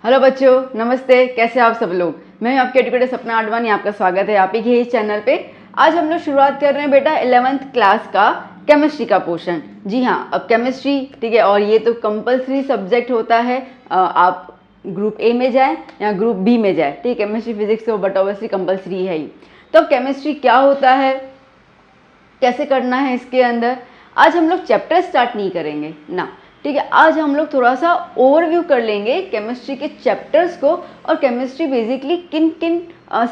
Hello बच्चों, नमस्ते। कैसे आप सब लोग। मैं हूं आपके एजुकेटर सपना आडवाणी। आपका स्वागत है आप ही के इस चैनल पे। आज हम लोग शुरुआत कर रहे हैं बेटा 11th क्लास का केमिस्ट्री का पोर्शन। जी हाँ, अब केमिस्ट्री ठीक है, और ये तो कंपलसरी सब्जेक्ट होता है। आप ग्रुप ए में जाए या ग्रुप बी में जाए, ठीक है, केमिस्ट्री फिजिक्स तो बट ऑब्वियसली कंपलसरी है ही। तो केमिस्ट्री क्या होता है, कैसे करना है इसके अंदर, आज हम लोग चैप्टर स्टार्ट नहीं करेंगे ना, ठीक है। आज हम लोग थोड़ा सा ओवरव्यू कर लेंगे केमिस्ट्री के चैप्टर्स को, और केमिस्ट्री बेसिकली किन किन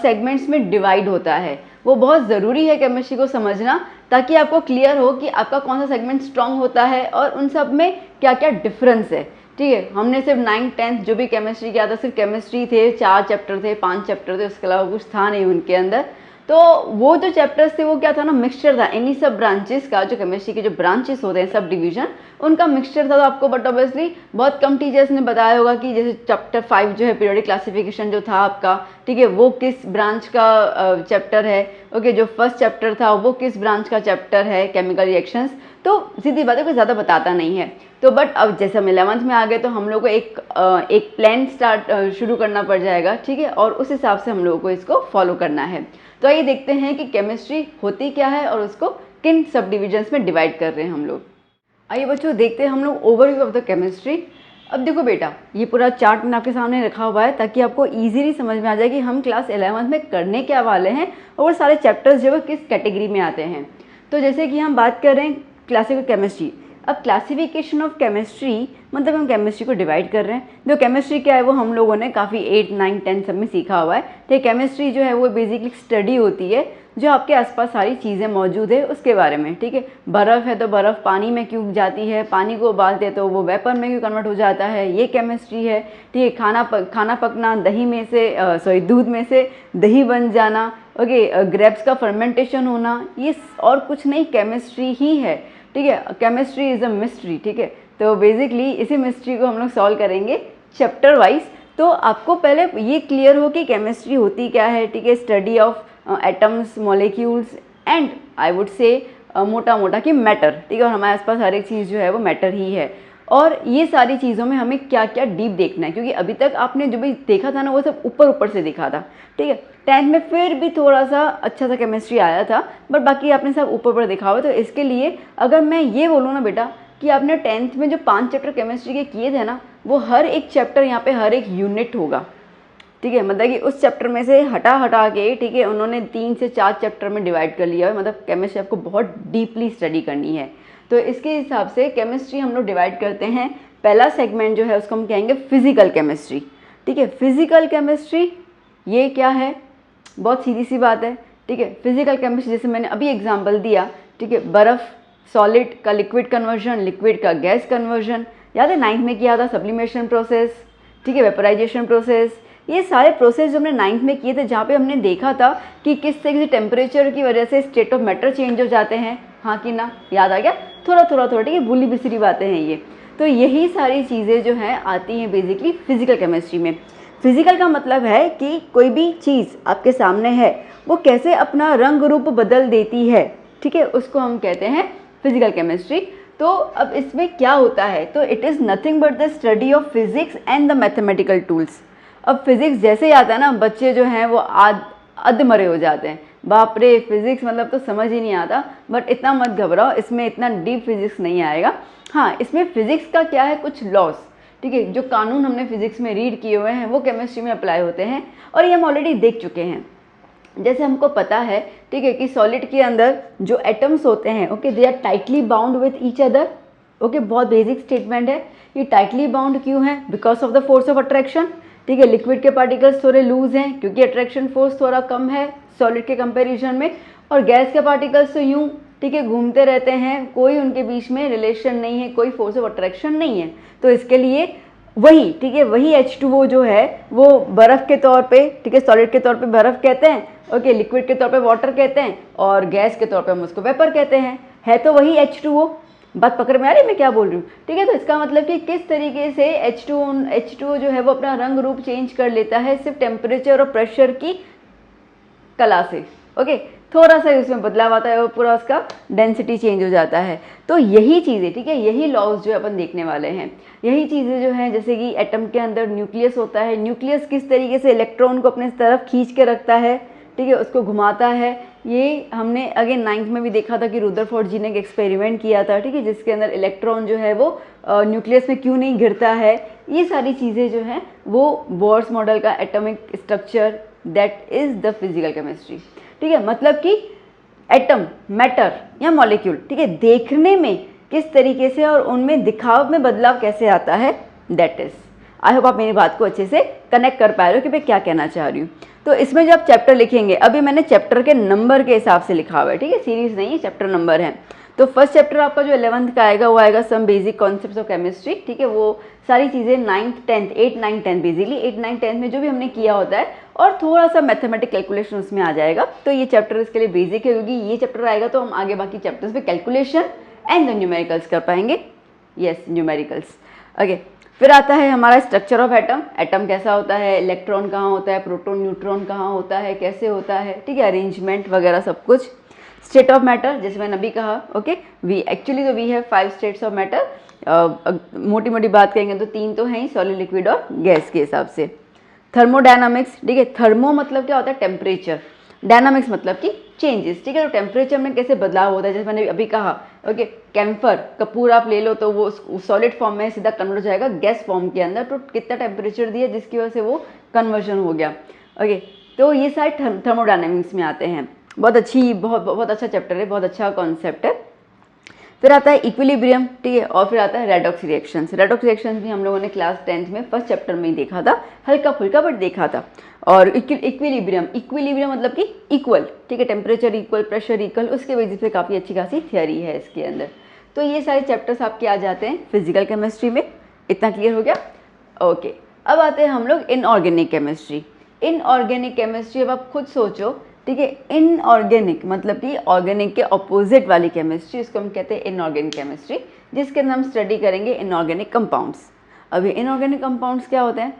सेगमेंट्स में डिवाइड होता है। वो बहुत ज़रूरी है केमिस्ट्री को समझना, ताकि आपको क्लियर हो कि आपका कौन सा सेगमेंट स्ट्रांग होता है और उन सब में क्या क्या डिफरेंस है, ठीक है। हमने सिर्फ 9th 10th जो भी केमिस्ट्री किया था, सिर्फ केमिस्ट्री थे, 4 चैप्टर थे, 5 चैप्टर थे, उसके अलावा कुछ था नहीं उनके अंदर। तो वो जो चैप्टर्स थे वो क्या था ना, मिक्सचर था इन्हीं सब ब्रांचेस का। जो केमिस्ट्री के जो ब्रांचेस होते हैं, सब डिवीजन, उनका मिक्सचर था। तो आपको बट ऑब्वियसली बहुत कम टीचर्स ने बताया होगा कि जैसे चैप्टर 5 जो है पीरियोडिक क्लासिफिकेशन जो था आपका, ठीक है, वो किस ब्रांच का चैप्टर है। ओके, जो फर्स्ट चैप्टर था वो किस ब्रांच का चैप्टर है, केमिकल रिएक्शंस। तो सीधी बात है, कोई ज़्यादा बताता नहीं है। तो बट अब जैसे हम 11th में आ गए तो हम लोग को एक प्लान शुरू करना पड़ जाएगा, ठीक है, और उस हिसाब से हम लोगों को इसको फॉलो करना है। तो आइए देखते हैं कि केमिस्ट्री होती क्या है और उसको किन सब डिविजन्स में डिवाइड कर रहे हैं हम लोग। आइए बच्चों, देखते हैं हम लोग ओवरव्यू ऑफ द केमिस्ट्री। अब देखो बेटा, ये पूरा चार्ट मैंने आपके सामने रखा हुआ है ताकि आपको इजीली समझ में आ जाए कि हम क्लास 11th में करने क्या वाले हैं और वो सारे चैप्टर्स जो है किस कैटेगरी में आते हैं। तो जैसे कि हम बात कर रहे हैं क्लासिकल केमिस्ट्री। अब क्लासिफिकेशन ऑफ केमिस्ट्री मतलब हम केमिस्ट्री को डिवाइड कर रहे हैं। जो केमिस्ट्री क्या है वो हम लोगों ने काफ़ी 8 9 10 सब में सीखा हुआ है। तो केमिस्ट्री जो है वो बेसिकली स्टडी होती है जो आपके आसपास सारी चीज़ें मौजूद है उसके बारे में, ठीक है। बर्फ़ है तो बर्फ़ पानी में क्यों जाती है, पानी को उबालते हैं तो वो वेपर में क्यों कन्वर्ट हो जाता है, ये केमिस्ट्री है, ठीक है। खाना पकना, दही में से दूध में से दही बन जाना, ओके, ग्रेप्स का फर्मेंटेशन होना, ये और कुछ नहीं, केमिस्ट्री ही है, ठीक है। केमिस्ट्री इज़ अ मिस्ट्री, ठीक है। तो बेसिकली इसी मिस्ट्री को हम लोग सॉल्व करेंगे चैप्टर वाइज। तो आपको पहले ये क्लियर हो कि केमिस्ट्री होती क्या है, ठीक है। Study of atoms, molecules and I would say मोटा मोटा कि मैटर, ठीक है। और हमारे आसपास हर एक चीज़ जो है वो मैटर ही है। और ये सारी चीज़ों में हमें क्या क्या डीप देखना है, क्योंकि अभी तक आपने जो भी देखा था ना वो सब ऊपर ऊपर से दिखा था, ठीक है। 10th में फिर भी थोड़ा सा अच्छा सा केमिस्ट्री आया था, बट बाकी आपने सब ऊपर ऊपर देखा हुआ। तो इसके लिए अगर मैं ये बोलूँ ना बेटा कि आपने 10th में जो 5 चैप्टर केमिस्ट्री के किए थे ना, वो हर एक चैप्टर यहाँ पे हर एक यूनिट होगा, ठीक है। मतलब कि उस चैप्टर में से हटा के, ठीक है, उन्होंने 3 से 4 चैप्टर में डिवाइड कर लिया है। मतलब केमिस्ट्री आपको बहुत डीपली स्टडी करनी है। तो इसके हिसाब से केमिस्ट्री हम लोग डिवाइड करते हैं। पहला सेगमेंट जो है उसको हम कहेंगे फिजिकल केमिस्ट्री, ठीक है। फिजिकल केमिस्ट्री ये क्या है, बहुत सीधी सी बात है, ठीक है। फिजिकल केमिस्ट्री जैसे मैंने अभी एग्जांपल दिया, ठीक है, बर्फ़ सॉलिड का लिक्विड कन्वर्जन, लिक्विड का गैस कन्वर्जन, याद है 9th में किया था, सब्लिमेशन प्रोसेस, ठीक है, वेपराइजेशन प्रोसेस। ये सारे प्रोसेस जो हमने 9th में किए थे, जहाँ पे हमने देखा था कि किस तरह से टेम्परेचर की वजह से स्टेट ऑफ मैटर चेंज हो जाते हैं, हाँ कि ना, याद आ गया थोड़ा थोड़ा, ठीक है, भूली बिसरी बातें हैं ये। तो यही सारी चीज़ें जो हैं आती हैं बेसिकली फिजिकल केमिस्ट्री में। फिजिकल का मतलब है कि कोई भी चीज़ आपके सामने है वो कैसे अपना रंग रूप बदल देती है, ठीक है, उसको हम कहते हैं फिजिकल केमिस्ट्री। तो अब इसमें क्या होता है, तो it is nothing but the study of physics and the mathematical tools. अब फिजिक्स जैसे ही आता है ना, बच्चे जो हैं वो अधमरे हो जाते हैं, बाप रे फिजिक्स मतलब तो समझ ही नहीं आता। बट इतना मत घबराओ, इसमें इतना डीप फिजिक्स नहीं आएगा। हाँ, इसमें फिजिक्स का क्या है, कुछ लॉस, ठीक है, जो कानून हमने फिजिक्स में रीड किए हुए हैं वो केमिस्ट्री में अप्लाई होते हैं, और ये हम ऑलरेडी देख चुके हैं। जैसे हमको पता है, ठीक है, कि सॉलिड के अंदर जो एटम्स होते हैं, okay, they are tightly bound with each other, okay, बहुत बेसिक स्टेटमेंट है। ये टाइटली बाउंड क्यों है, because of the force of attraction, ठीक है। लिक्विड के पार्टिकल्स थोड़े लूज हैं क्योंकि अट्रैक्शन फोर्स थोड़ा कम है सॉलिड के कंपैरिजन में, और गैस के पार्टिकल्स तो यूं, ठीक है, घूमते रहते हैं, कोई उनके बीच में रिलेशन नहीं है, कोई फोर्स ऑफ अट्रैक्शन नहीं है। तो इसके लिए वही, ठीक है, वही H2O जो है वो बर्फ़ के तौर पे, ठीक है, सॉलिड के तौर पे बर्फ़ कहते हैं, ओके, लिक्विड के तौर पे वाटर कहते हैं, और गैस के तौर पे हम उसको वेपर कहते हैं। है तो वही H2O। बात पकड़ में आ रही है मैं क्या बोल रही हूँ, ठीक है। तो इसका मतलब कि किस तरीके से H2O जो है वो अपना रंग रूप चेंज कर लेता है सिर्फ टेम्परेचर और प्रेशर की कला से, ओके। थोड़ा सा उसमें बदलाव आता है और पूरा उसका डेंसिटी चेंज हो जाता है। तो यही चीज़ें, ठीक है, यही लॉज जो अपन देखने वाले हैं, यही चीज़ें जो हैं, जैसे कि एटम के अंदर न्यूक्लियस होता है, न्यूक्लियस किस तरीके से इलेक्ट्रॉन को अपने तरफ खींच के रखता है, ठीक है, उसको घुमाता है। ये हमने अगेन 9th में भी देखा था कि रुदरफोर्ड जी ने एक एक्सपेरिमेंट किया था, ठीक है, जिसके अंदर इलेक्ट्रॉन जो है वो न्यूक्लियस में क्यों नहीं गिरता है। ये सारी चीज़ें जो हैं वो बोर्स मॉडल का atomic structure, that is the physical chemistry, ठीक है। मतलब कि एटम, मैटर या मॉलिक्यूल, ठीक है, देखने में किस तरीके से और उनमें दिखाव में बदलाव कैसे आता है, दैट इज़। आई होप आप मेरी बात को अच्छे से कनेक्ट कर पा रहे हो कि मैं क्या कहना चाह रही हूँ। तो इसमें जब चैप्टर लिखेंगे, अभी मैंने चैप्टर के नंबर के हिसाब से लिखा हुआ है, ठीक है, सीरीज नहीं है, चैप्टर नंबर है। तो फर्स्ट चैप्टर आपका जो 11th का आएगा वो आएगा some basic concepts of chemistry, ठीक है, वो सारी चीज़ें 9th 10th 8 9 10 बेसिकली 8 9 10 में जो भी हमने किया होता है, और थोड़ा सा मैथमेटिक कैलकुलेशन उसमें आ जाएगा। तो ये चैप्टर इसके लिए बेसिक है, क्योंकि ये चैप्टर आएगा तो हम आगे बाकी चैप्टर्स पे कैलकुलेशन एंड द न्यूमेरिकल्स कर पाएंगे। Yes, numericals. ओके, फिर आता है हमारा स्ट्रक्चर ऑफ एटम। एटम कैसा होता है, इलेक्ट्रॉन कहाँ होता है, प्रोटॉन न्यूट्रॉन कहाँ होता है, कैसे होता है, ठीक है, अरेंजमेंट वगैरह सब कुछ। स्टेट ऑफ मैटर, जैसे मैंने अभी कहा, ओके, वी एक्चुअली तो we have 5 states of matter. मोटी मोटी बात करेंगे तो 3 तो हैं ही, सॉलिड, लिक्विड और गैस के हिसाब से। थर्मोडायनामिक्स, ठीक है, थर्मो मतलब क्या होता है, टेम्परेचर, डायनामिक्स मतलब कि चेंजेस, ठीक है। तो टेम्परेचर में कैसे बदलाव होता है, जैसे मैंने अभी कहा, ओके, कैम्फर कपूर आप ले लो तो वो सॉलिड फॉर्म में सीधा कन्वर्ट हो जाएगा गैस फॉर्म के अंदर, तो कितना टेम्परेचर दिया जिसकी वजह से वो कन्वर्जन हो गया। ओके, तो ये सारे थर्मोडायनामिक्स में आते हैं। बहुत अच्छी, बहुत अच्छा चैप्टर है, बहुत अच्छा कॉन्सेप्ट है। फिर आता है इक्विलिब्रियम, ठीक है, और फिर आता है रेडॉक्स रिएक्शंस। रेडॉक्स रिएक्शंस भी हम लोगों ने क्लास 10th में फर्स्ट चैप्टर में ही देखा था, हल्का फुल्का बट देखा था। और इक्विलिब्रियम, इक्विलिब्रियम मतलब कि इक्वल, ठीक है, टेम्परेचर इक्वल, प्रेशर इक्वल, उसके बेसिस पे काफ़ी अच्छी खासी थियरी है इसके अंदर। तो ये सारे चैप्टर्स आपके आ जाते हैं फिजिकल केमिस्ट्री में। इतना क्लियर हो गया? ओके, अब आते हैं हम लोग इनऑर्गेनिक केमिस्ट्री। इनऑर्गेनिक केमिस्ट्री, अब आप खुद सोचो, ठीक है, इनऑर्गेनिक मतलब कि ऑर्गेनिक के ऑपोजिट वाली केमिस्ट्री, इसको हम कहते हैं इनऑर्गेनिक केमिस्ट्री, जिसके अंदर हम स्टडी करेंगे इनऑर्गेनिक कंपाउंड्स। अभी इनऑर्गेनिक कंपाउंड्स क्या होते हैं,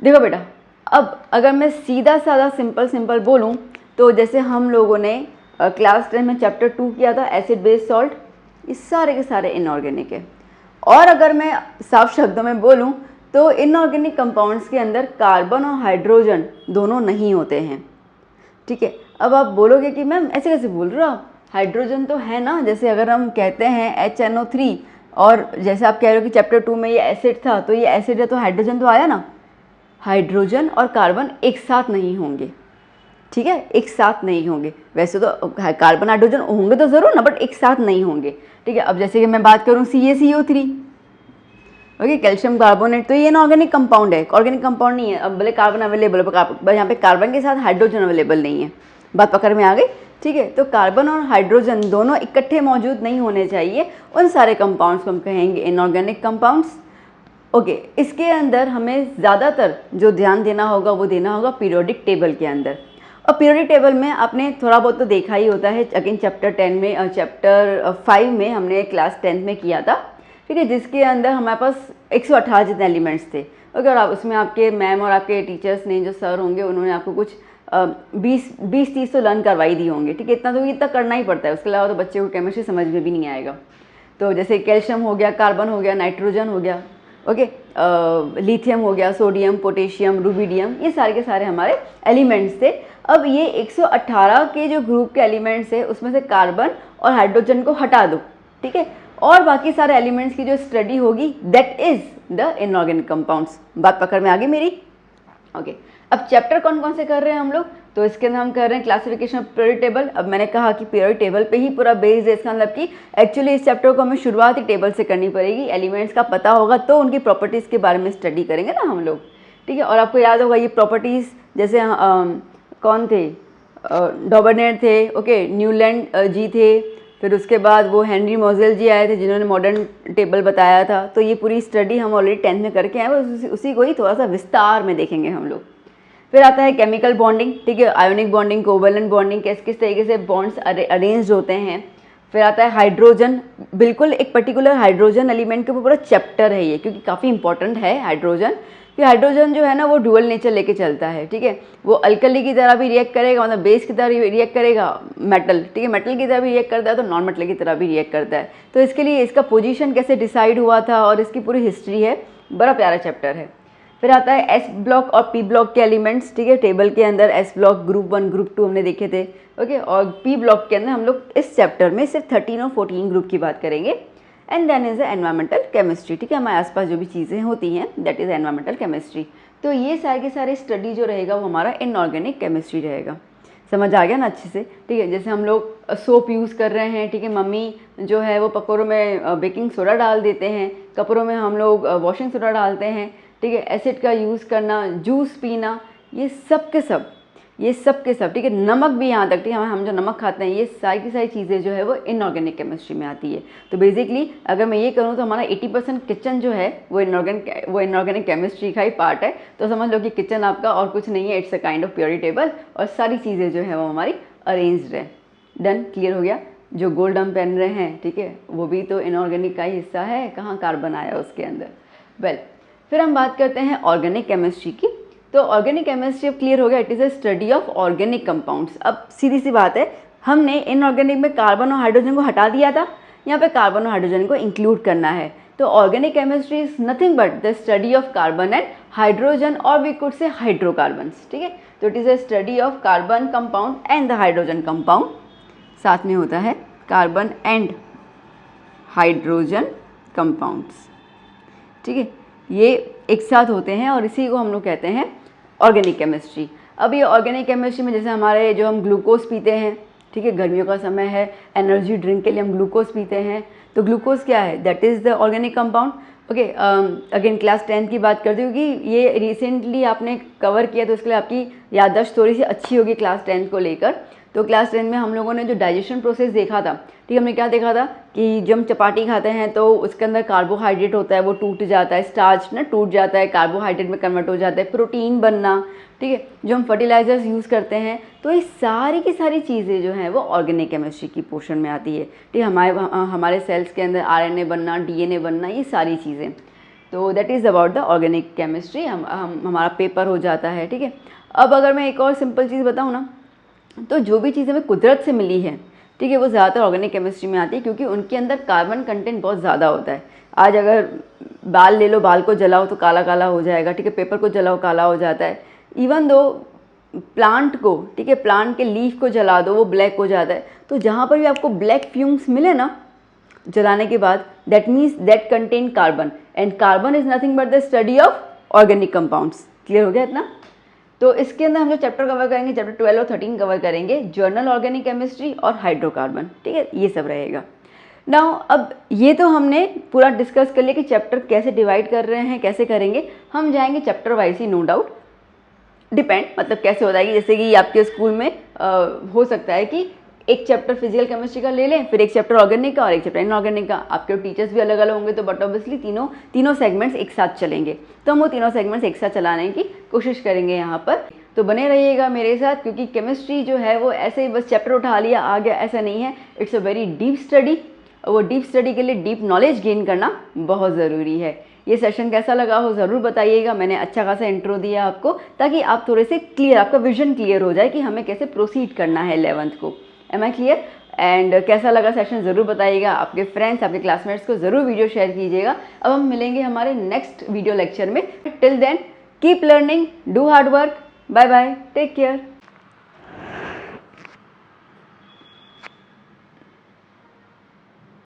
देखो बेटा, अब अगर मैं सीधा साधा सिंपल बोलूँ तो जैसे हम लोगों ने क्लास 10 में चैप्टर 2 किया था, एसिड बेस सॉल्ट, ये सारे के सारे इनऑर्गेनिक है। और अगर मैं साफ शब्दों में बोलूँ तो इनऑर्गेनिक कंपाउंड्स के अंदर कार्बन और हाइड्रोजन दोनों नहीं होते हैं, ठीक है। अब आप बोलोगे कि मैम ऐसे कैसे बोल रहे हो आप, हाइड्रोजन तो है ना, जैसे अगर हम कहते हैं HNO3, और जैसे आप कह रहे हो कि चैप्टर 2 में ये एसिड था तो ये एसिड है तो हाइड्रोजन तो आया ना। हाइड्रोजन और कार्बन एक साथ नहीं होंगे, ठीक है, एक साथ नहीं होंगे। वैसे तो कार्बन हाइड्रोजन होंगे तो ज़रूर ना, बट एक साथ नहीं होंगे, ठीक है। अब जैसे कि मैं बात करूँ CaCO3, ओके, कैल्शियम कार्बोनेट, तो ये इनऑर्गेनिक कंपाउंड है, ऑर्गेनिक कंपाउंड नहीं है। अब भले कार्बन अवेलेबल है, यहाँ पे कार्बन के साथ हाइड्रोजन अवेलेबल नहीं है, बात पकड़ में आ गई, ठीक है। तो कार्बन और हाइड्रोजन दोनों इकट्ठे मौजूद नहीं होने चाहिए, उन सारे कंपाउंड्स को हम कहेंगे इनऑर्गेनिक कंपाउंड्स। ओके, इसके अंदर हमें ज़्यादातर जो ध्यान देना होगा वो देना होगा पीरियोडिक टेबल के अंदर। और पीरियोडिक टेबल में आपने थोड़ा बहुत तो देखा ही होता है, अगेन चैप्टर 10 में, चैप्टर 5 में हमने क्लास 10th में किया था, ठीक है, जिसके अंदर हमारे पास 118 जितने एलिमेंट्स थे। ओके, और आप उसमें आपके मैम और आपके टीचर्स ने, जो सर होंगे, उन्होंने आपको कुछ 20-30 तो लर्न करवाई दी होंगे, ठीक है। इतना करना ही पड़ता है, उसके अलावा तो बच्चे को केमिस्ट्री समझ में भी नहीं आएगा। तो जैसे कैल्शियम हो गया, कार्बन हो गया, नाइट्रोजन हो गया, ओके, लिथियम हो गया, सोडियम, पोटेशियम, रुबिडियम, ये सारे के सारे हमारे एलिमेंट्स थे। अब ये 118 के जो ग्रुप के एलिमेंट्स है उसमें से कार्बन और हाइड्रोजन को हटा दो, ठीक है, और बाकी सारे एलिमेंट्स की जो स्टडी होगी that is the inorganic compounds. बात पकड़ में आ गई मेरी? ओके, अब चैप्टर कौन कौन से कर रहे हैं हम लोग, तो इसके अंदर हम कर रहे हैं क्लासिफिकेशन ऑफ पीरियोडिक टेबल। अब मैंने कहा कि पीरियोडिक टेबल पे ही पूरा बेस्ड है, इसका मतलब कि एक्चुअली इस चैप्टर को हमें शुरुआत ही टेबल से करनी पड़ेगी। एलिमेंट्स का पता होगा तो उनकी प्रॉपर्टीज़ के बारे में स्टडी करेंगे ना हम लोग, ठीक है। और आपको याद होगा ये प्रॉपर्टीज़, जैसे कौन थे, डॉबरनेट थे, ओके, न्यूलैंड जी थे, फिर उसके बाद वो हेनरी मोजेल जी आए थे जिन्होंने मॉडर्न टेबल बताया था। तो ये पूरी स्टडी हम ऑलरेडी 10th में करके आए, उसी को ही थोड़ा सा विस्तार में देखेंगे हम लोग। फिर आता है केमिकल बॉन्डिंग, ठीक है, आयोनिक बॉन्डिंग, कोवैलेंट बॉन्डिंग, किस तरीके से बॉन्ड्स अरेंज होते हैं, फिर आता है हाइड्रोजन, बिल्कुल एक पर्टिकुलर हाइड्रोजन एलिमेंट के ऊपर पूरा चैप्टर है ये, क्योंकि काफ़ी इंपॉर्टेंट है हाइड्रोजन। कि हाइड्रोजन जो है ना वो डुअल नेचर लेके चलता है, ठीक है। वो अल्कली की तरह भी रिएक्ट करेगा, मतलब बेस की तरह रिएक्ट करेगा, मेटल, ठीक है, मेटल की तरह भी रिएक्ट करता है, तो नॉन मेटल की तरह भी रिएक्ट करता है। तो इसके लिए इसका पोजीशन कैसे डिसाइड हुआ था और इसकी पूरी हिस्ट्री है, बड़ा प्यारा चैप्टर है। फिर आता है एस ब्लॉक और पी ब्लॉक के एलिमेंट्स, ठीक है। टेबल के अंदर एस ब्लॉक ग्रुप 1 ग्रुप 2 हमने देखे थे, ओके। और पी ब्लॉक के अंदर हम लोग इस चैप्टर में सिर्फ 13 और 14 ग्रुप की बात करेंगे। And then is environmental chemistry, ठीक है। हमारे आसपास जो भी चीज़ें होती हैं दैट इज़ एनवायरमेंटल केमिस्ट्री। तो ये सारे के सारे स्टडी जो रहेगा वो हमारा इनऑर्गेनिक केमिस्ट्री रहेगा। समझ आ गया ना अच्छे से, ठीक है। जैसे हम लोग सोप यूज़ कर रहे हैं, ठीक है, मम्मी जो है वो पकौड़ों में बेकिंग सोडा डाल देते हैं, कपड़ों में हम लोग वॉशिंग सोडा डालते हैं, ठीक है। एसिड का यूज़ करना, जूस पीना, ये सब के सब, ये सब के सब, ठीक है। नमक भी यहाँ तक, ठीक है, हम जो नमक खाते हैं, ये सारी की सारी चीज़ें जो है वो इनऑर्गेनिक केमिस्ट्री में आती है। तो बेसिकली अगर मैं ये करूँ तो हमारा 80% किचन जो है वो इनऑर्गेनिक केमिस्ट्री का ही पार्ट है। तो समझ लो कि किचन आपका और कुछ नहीं है, it's a kind of puree table, और सारी चीज़ें जो है वो हमारी अरेंज्ड है। डन, क्लियर हो गया। जो गोल्ड हम पहन रहे हैं, ठीक है, वो भी तो इनऑर्गेनिक का ही हिस्सा है, कहाँ कार्बन आया उसके अंदर। वेल, फिर हम बात करते हैं ऑर्गेनिक केमिस्ट्री की। तो ऑर्गेनिक केमिस्ट्री अब क्लियर हो गया, it is a study of organic compounds. अब सीधी सी बात है, हमने इनऑर्गेनिक में कार्बन और हाइड्रोजन को हटा दिया था, यहाँ पे कार्बन और हाइड्रोजन को इंक्लूड करना है। तो organic chemistry is nothing but the study of carbon and hydrogen, और वी कुड से हाइड्रोकार्बन्स, ठीक है। तो it is a study of carbon compound and the hydrogen compound, साथ में होता है कार्बन एंड हाइड्रोजन कंपाउंड्स, ठीक है। ये एक साथ होते हैं और इसी को हम लोग कहते हैं ऑर्गेनिक केमिस्ट्री। अब ये ऑर्गेनिक केमिस्ट्री में जैसे हमारे जो हम ग्लूकोज पीते हैं, ठीक है, गर्मियों का समय है, एनर्जी ड्रिंक के लिए हम ग्लूकोज पीते हैं। तो ग्लूकोज क्या है, that is the organic compound, okay. Again class 10 की बात करती हूँ कि ये रिसेंटली आपने कवर किया, तो इसके लिए आपकी याददाश्त थोड़ी सी अच्छी होगी क्लास 10 को लेकर। तो क्लास 10 में हम लोगों ने जो डाइजेशन प्रोसेस देखा था, ठीक है, हमने क्या देखा था कि जब हम चपाती खाते हैं तो उसके अंदर कार्बोहाइड्रेट होता है, वो टूट जाता है, स्टार्च ना टूट जाता है, कार्बोहाइड्रेट में कन्वर्ट हो जाता है, प्रोटीन बनना, ठीक है। जो हम फर्टिलाइजर्स यूज़ करते हैं, तो ये सारी की सारी चीज़ें जो हैं वो ऑर्गेनिक केमिस्ट्री की पोर्शन में आती है, ठीक है। हमारे सेल्स के अंदर आरएनए बनना, डीएनए बनना, ये सारी चीज़ें। तो that is about the organic chemistry. हमारा पेपर हो जाता है, ठीक है। अब अगर मैं एक और सिंपल चीज़ बताऊँ ना, तो जो भी चीज़ें हमें कुदरत से मिली है, ठीक है, वो ज़्यादातर ऑर्गेनिक केमिस्ट्री में आती है, क्योंकि उनके अंदर कार्बन कंटेंट बहुत ज़्यादा होता है। आज अगर बाल ले लो, बाल को जलाओ तो काला काला हो जाएगा, ठीक है, पेपर को जलाओ काला हो जाता है। इवन दो प्लांट को, ठीक है, प्लांट के लीफ को जला दो वो ब्लैक हो जाता है। तो जहाँ पर भी आपको ब्लैक फ्यूम्स मिले ना जलाने के बाद, that means that contain carbon, and carbon is nothing but the study of organic compounds. Clear हो गया इतना? तो इसके अंदर हम जो चैप्टर कवर करेंगे, चैप्टर 12 और 13 कवर करेंगे, जर्नल ऑर्गेनिक केमिस्ट्री और हाइड्रोकार्बन, ठीक है, ये सब रहेगा। नाउ अब ये तो हमने पूरा डिस्कस कर लिया कि चैप्टर कैसे डिवाइड कर रहे हैं, कैसे करेंगे। हम जाएंगे चैप्टर वाइज ही, नो डाउट, डिपेंड, मतलब कैसे होता है कि जैसे कि आपके स्कूल में हो सकता है कि एक चैप्टर फिजिकल केमिस्ट्री का ले लें, फिर एक चैप्टर ऑर्गेनिक का और एक चैप्टर इनऑर्गेनिक का। आपके टीचर्स भी अलग अलग होंगे, तो बट ऑब्वियसली तीनों सेगमेंट्स एक साथ चलेंगे। तो हम वो तीनों सेगमेंट्स एक साथ चलाने की कोशिश करेंगे यहाँ पर। तो बने रहिएगा मेरे साथ, क्योंकि केमिस्ट्री जो है वो ऐसे ही बस चैप्टर उठा लिया आ गया, ऐसा नहीं है। It's a very deep study, और वो डीप स्टडी के लिए डीप नॉलेज गेन करना बहुत ज़रूरी है। ये सेशन कैसा लगा हो ज़रूर बताइएगा। मैंने अच्छा खासा इंट्रो दिया आपको, ताकि आप थोड़े से क्लियर, आपका विजन क्लियर हो जाए कि हमें कैसे प्रोसीड करना है 11th को। M I clear? एंड कैसा लगा सेशन ज़रूर बताइएगा। आपके फ्रेंड्स, आपके क्लासमेट्स को ज़रूर वीडियो शेयर कीजिएगा। अब हम मिलेंगे हमारे नेक्स्ट वीडियो लेक्चर में। Till then keep learning, do hard work, bye bye, take care.